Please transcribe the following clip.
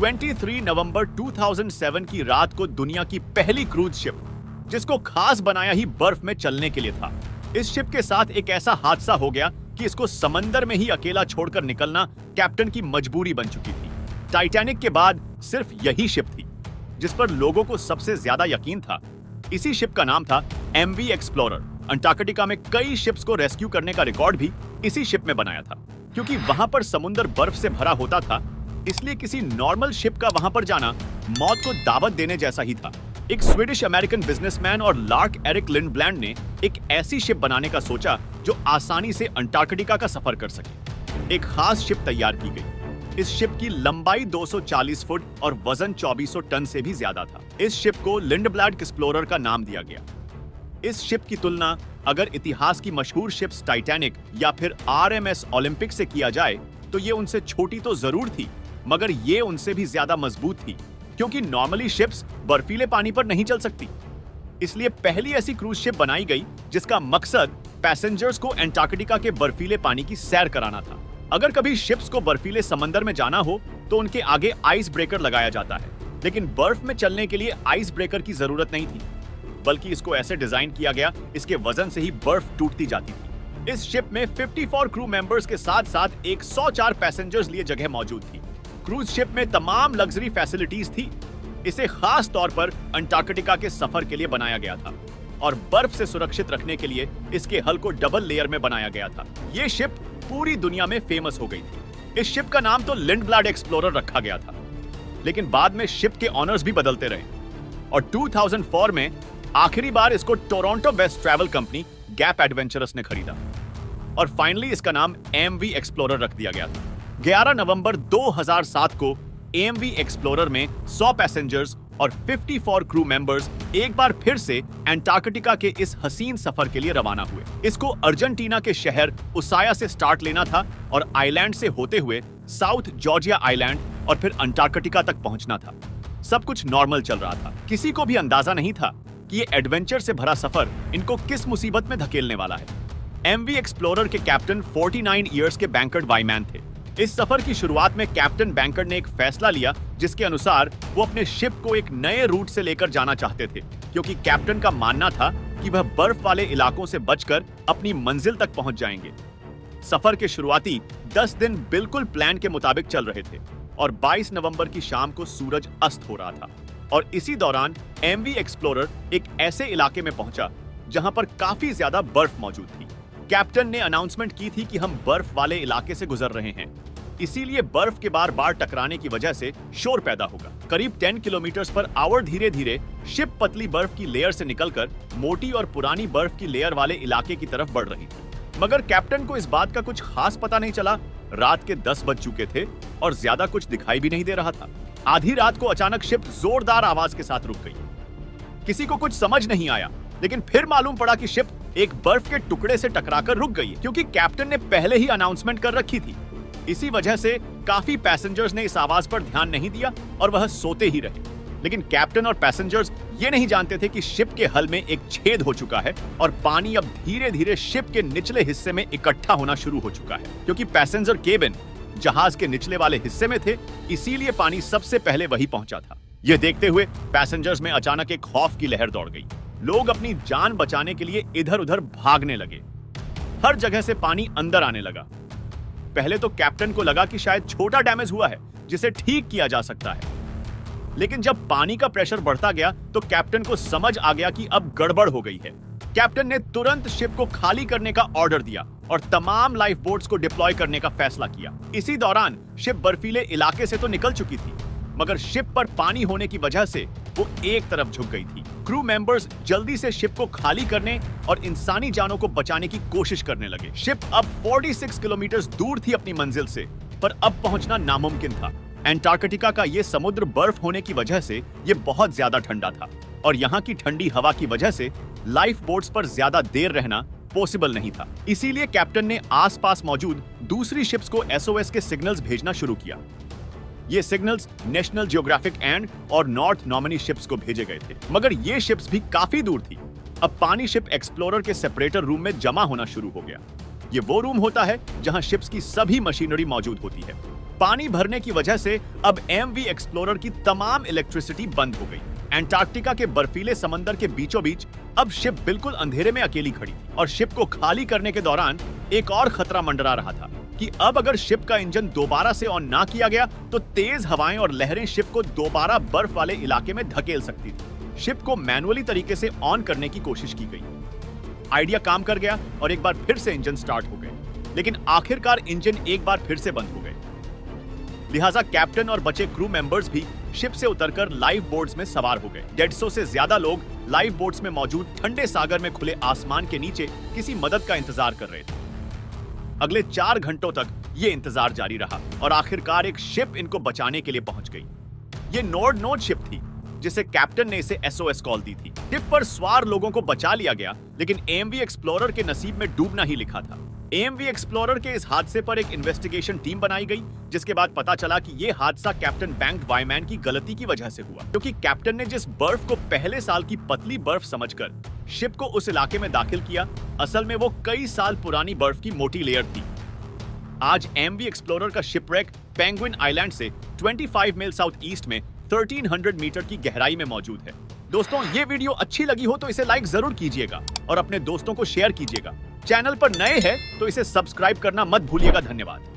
23 नवंबर 2007 की रात को दुनिया की पहली क्रूज शिप, जिसको खास बनाया ही बर्फ में चलने के लिए था, इस शिप के साथ एक ऐसा हादसा हो गया कि इसको समंदर में ही अकेला छोड़कर निकलना कैप्टन की मजबूरी बन चुकी थी। टाइटैनिक के बाद सिर्फ यही शिप थी जिस पर लोगों को सबसे ज्यादा यकीन था। इसी शिप का नाम था एमवी एक्सप्लोरर। अंटार्कटिका में कई शिप्स को रेस्क्यू करने का रिकॉर्ड भी इसी शिप में बनाया था। क्योंकि वहां पर समुद्र बर्फ से भरा होता था, इसलिए किसी नॉर्मल शिप का वहां पर जाना मौत को दावत देने जैसा ही था। एक स्वीडिश अमेरिकन बिजनेसमैन और लार्क एरिक लिंडब्लैंड ने एक ऐसी शिप बनाने का सोचा जो आसानी से अंटार्कटिका का सफर कर सके। एक खास शिप तैयार की गई। इस शिप की लंबाई 240 फुट और वजन 2400 टन से भी ज्यादा था। इस शिप को लिंडब्लैड एक्सप्लोरर का नाम दिया गया। इस शिप की तुलना अगर इतिहास की मशहूर शिप्स टाइटैनिक या फिर आरएमएस ओलंपिक से किया जाए तो ये उनसे छोटी तो जरूर थी, मगर ये उनसे भी ज्यादा मजबूत थी, क्योंकि नॉर्मली शिप्स बर्फीले पानी पर नहीं चल सकती। इसलिए पहली ऐसी क्रूज शिप बनाई गई जिसका मकसद पैसेंजर्स को अंटार्कटिका के बर्फीले पानी की सैर कराना था। अगर कभी शिप्स को बर्फीले समंदर में जाना हो तो उनके आगे आइस ब्रेकर लगाया जाता है, लेकिन बर्फ में चलने के लिए आइस ब्रेकर की जरूरत नहीं थी, बल्कि इसको ऐसे डिजाइन किया गया इसके वजन से ही बर्फ टूटती जाती थी। इस शिप में 54 क्रू मेंबर्स के साथ साथ 104 पैसेंजर्स लिए जगह मौजूद थी। क्रूज शिप में तमाम लग्जरी फैसिलिटीज थी। इसे खास तौर पर अंटार्कटिका के सफर के लिए बनाया गया था और बर्फ से सुरक्षित रखने के लिए इसके हल को डबल लेयर में बनाया गया था। ये शिप पूरी दुनिया में फेमस हो गई थी। इस शिप का नाम तो लिंडब्लैड एक्सप्लोरर रखा गया था, लेकिन बाद में शिप के ऑनर्स भी बदलते रहे और 2004 में आखिरी बार इसको Toronto best travel company gap adventurous ने खरीदा और फाइनली इसका नाम एमवी एक्सप्लोरर रख दिया गया था। 11 नवंबर 2007 को एमवी एक्सप्लोरर में 100 पैसेंजर्स और 54 क्रू मेंबर्स एक बार फिर से अंटार्कटिका के इस हसीन सफर के लिए रवाना हुए। इसको अर्जेंटीना के शहर उसाया से स्टार्ट लेना था और आइलैंड से होते हुए साउथ जॉर्जिया आइलैंड और फिर अंटार्कटिका तक पहुंचना था। सब कुछ नॉर्मल चल रहा था। किसी को भी अंदाजा नहीं था कि ये एडवेंचर से भरा सफर इनको किस मुसीबत में धकेलने वाला है। एमवी एक्सप्लोरर के कैप्टन 49 इयर्स के बैंकर्ड वाइमैन थे। इस सफर की शुरुआत में कैप्टन बैंकर्ड ने एक फैसला लिया जिसके अनुसार वो अपने शिप को एक नए रूट से लेकर जाना चाहते थे, क्योंकि कैप्टन का मानना था कि वह बर्फ वाले इलाकों से बचकर अपनी मंजिल तक पहुंच जाएंगे। सफर के शुरुआती 10 दिन बिल्कुल प्लान के मुताबिक चल रहे थे और 22 नवंबर की शाम को सूरज अस्त हो रहा था और इसी दौरान एमवी एक्सप्लोरर एक ऐसे इलाके में पहुंचा जहां पर काफी ज्यादा बर्फ मौजूद थी। कैप्टन ने अनाउंसमेंट की थी कि हम बर्फ वाले इलाके से गुजर रहे हैं, इसीलिए बर्फ के बार बार टकराने की वजह से शोर पैदा होगा। करीब 10 किलोमीटर पर आवर धीरे धीरे शिप पतली बर्फ की लेयर से निकलकर मोटी और पुरानी बर्फ की लेयर वाले इलाके की तरफ बढ़ रही थी, मगर कैप्टन को इस बात का कुछ खास पता नहीं चला। रात के 10 बज चुके थे और ज्यादा कुछ दिखाई भी नहीं दे रहा था। आधी रात को अचानक शिप जोरदार आवाज के साथ रुक गई। किसी को कुछ समझ नहीं आया, लेकिन फिर मालूम पड़ा कि शिप एक बर्फ के टुकड़े से टकराकर रुक गई है, क्योंकि कैप्टन ने पहले ही अनाउंसमेंट कर रखी थी। इसी वजह से काफी पैसेंजर्स ने इस आवाज पर ध्यान नहीं दिया और वह सोते ही रहे। लेकिन कैप्टन और पैसेंजर्स ये नहीं जानते थे कि शिप के हल में एक छेद हो चुका है और पानी अब धीरे धीरे शिप के निचले हिस्से में इकट्ठा होना शुरू हो चुका है। क्योंकि पैसेंजर केबिन जहाज के निचले वाले हिस्से में थे, इसीलिए पानी सबसे पहले वही पहुंचा था। यह देखते हुए पैसेंजर्स में अचानक एक खौफ की लहर दौड़ गई। लोग अपनी जान बचाने के लिए इधर उधर भागने लगे। हर जगह से पानी अंदर आने लगा। पहले तो कैप्टन को लगा कि शायद छोटा डैमेज हुआ है जिसे ठीक किया जा सकता है, लेकिन जब पानी का प्रेशर बढ़ता गया तो कैप्टन को समझ आ गया कि अब गड़बड़ हो गई है। कैप्टन ने तुरंत शिप को खाली करने का ऑर्डर दिया और तमाम लाइफ बोट्स को डिप्लॉय करने का फैसला किया। इसी दौरान शिप बर्फीले इलाके से तो निकल चुकी थी, मगर शिप पर पानी होने की वजह से वो एक तरफ झुक गई थी। क्रू मेंबर्स जल्दी से शिप को खाली करने और इंसानी जानों को बचाने की कोशिश करने लगे। शिप अब 46 किलोमीटर दूर थी अपनी मंजिल से, पर अब पहुंचना नामुमकिन था। अंटार्कटिका का ये समुद्र बर्फ होने की वजह से ये बहुत ज्यादा ठंडा था और यहाँ की ठंडी हवा की वजह से लाइफ बोट्स पर ज्यादा देर रहना पॉसिबल नहीं था। इसीलिए कैप्टन ने आसपास मौजूद दूसरी शिप्स को एसओएस के सिग्नल्स भेजना शुरू किया। ये सिग्नल्स नेशनल जियोग्राफिक एंड और नॉर्थ नॉमिनी शिप्स को भेजे गए थे, मगर ये शिप्स भी काफी दूर थी। अब पानी शिप एक्सप्लोरर के सेपरेटर रूम में जमा होना शुरू हो गया। ये वो रूम होता है जहां शिप्स की सभी मशीनरी मौजूद होती है। पानी भरने की वजह से अब एमवी एक्सप्लोरर की तमाम इलेक्ट्रिसिटी बंद हो गई। एंटार्क्टिका के बर्फीले समंदर के बीचों बीच अब शिप बिल्कुल अंधेरे में अकेली खड़ी थी और शिप को खाली करने के दौरान एक और खतरा मंडरा रहा था कि अब अगर शिप का इंजन दोबारा से ऑन ना किया गया तो तेज हवाएं और लहरें शिप को दोबारा बर्फ वाले इलाके में धकेल सकती थी। शिप को मैनुअली तरीके से ऑन करने की कोशिश की गई। आइडिया काम कर गया और एक बार फिर से इंजन स्टार्ट हो गए, लेकिन आखिरकार इंजन एक बार फिर से बंद हो गए। लिहाजा कैप्टन और बचे क्रू मेंबर्स भी शिप से उतरकर लाइफ बोट्स में सवार हो गए। 150 से ज्यादा लोग लाइफ बोट्स में मौजूद ठंडे सागर में खुले आसमान के नीचे किसी मदद का इंतजार कर रहे थे। अगले 4 घंटों तक ये इंतजार जारी रहा और आखिरकार एक शिप इनको बचाने के लिए पहुंच गई। ये नोड शिप थी जिसे कैप्टन ने इसे एसओएस कॉल दी थी। शिप पर सवार लोगों को बचा लिया गया, लेकिन एएमवी एक्सप्लोरर के नसीब में डूबना ही लिखा था। एएमवी एक्सप्लोरर के इस हादसे पर एक इन्वेस्टिगेशन टीम बनाई गई, जिसके बाद पता चला कि यह हादसा कैप्टन बैंक्ड वायमैन की गलती की वजह से हुआ, क्योंकि कैप्टन ने जिस बर्फ को पहले साल की पतली बर्फ समझकर शिप को उस इलाके में दाखिल किया, असल में वो कई साल पुरानी बर्फ की मोटी लेयर थी। आज एएमवी एक्सप्लोरर का शिपरेक पेंगुइन आइलैंड से 25 मील साउथ ईस्ट में 1300 मीटर की गहराई में मौजूद है। दोस्तों, ये वीडियो अच्छी लगी हो तो इसे लाइक जरूर कीजिएगा और अपने दोस्तों को शेयर कीजिएगा। चैनल पर नए हैं तो इसे सब्सक्राइब करना मत भूलिएगा। धन्यवाद।